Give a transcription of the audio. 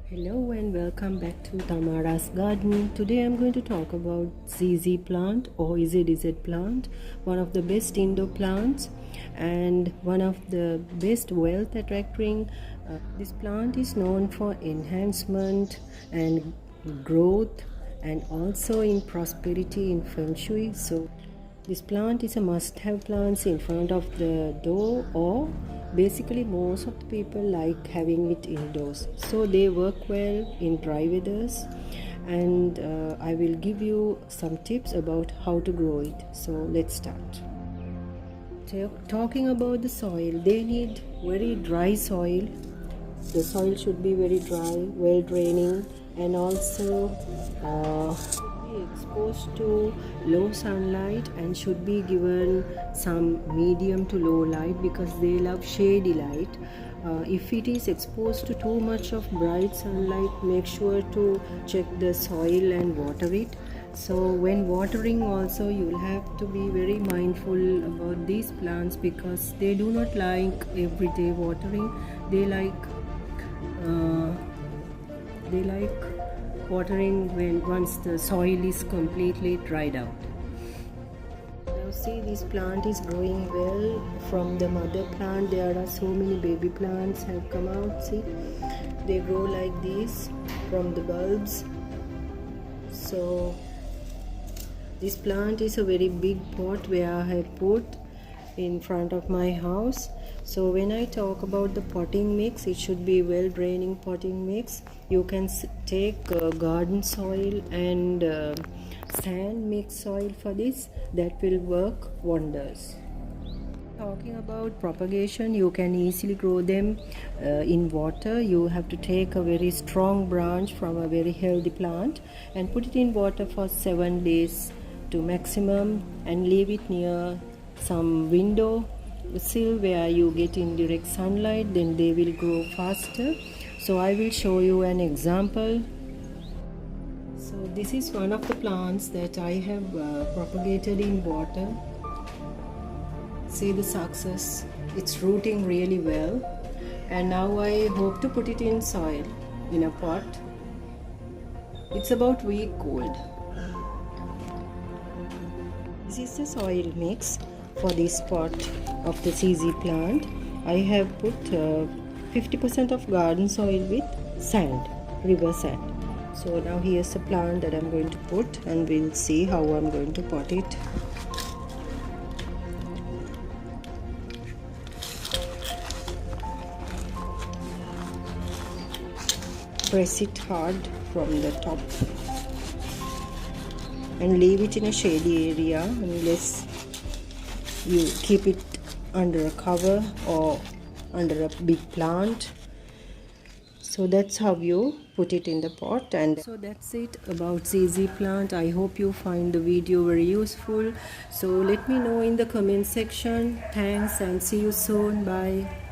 Hello and welcome back to Tamara's Garden. Today I'm going to talk about zzplant or zzplant, one of the best indoor plants and one of the best wealth attracting. This plant is known for enhancement and growth and also in prosperity in feng shui. So this plant is a must-have plant in front of the door, or basically most of the people like having it indoors. So they work well in dry weathers, and I will give you some tips about how to grow it. So let's start. Talking about the soil, they need very dry soil. The soil should be very dry, well draining, and also exposed to low sunlight and should be given some medium to low light because they love shady light. If it is exposed to too much of bright sunlight, make sure to check the soil and water it. So when watering also, you will have to be very mindful about these plants because they do not like everyday watering. They like watering when once the soil is completely dried out. Now see, this plant is growing well from the mother plant. There are so many baby plants have come out. See, they grow like this from the bulbs. So this plant is a very big pot where I have put in front of my house. So when I talk about the potting mix, it should be well draining potting mix. You can take garden soil and sand mixed soil for this. That will work wonders. Talking about propagation, you can easily grow them in water. You have to take a very strong branch from a very healthy plant and put it in water for 7 days to maximum, and leave it near some window sill where you get indirect sunlight. Then they will grow faster. So I will show you an example. So this is one of the plants that I have propagated in water. See the success, it's rooting really well, and now I hope to put it in soil in a pot. It's about week old. This is the soil mix for this pot of the CZ plant. I have put 50% of garden soil with sand, river sand. So now here's the plant that I'm going to put, and we'll see how I'm going to pot it. Press it hard from the top and leave it in a shady area unless you keep it under a cover or under a big plant. So that's how you put it in the pot. And so that's it about ZZ plant. I hope you find the video very useful. So let me know in the comment section. Thanks and see you soon. Bye.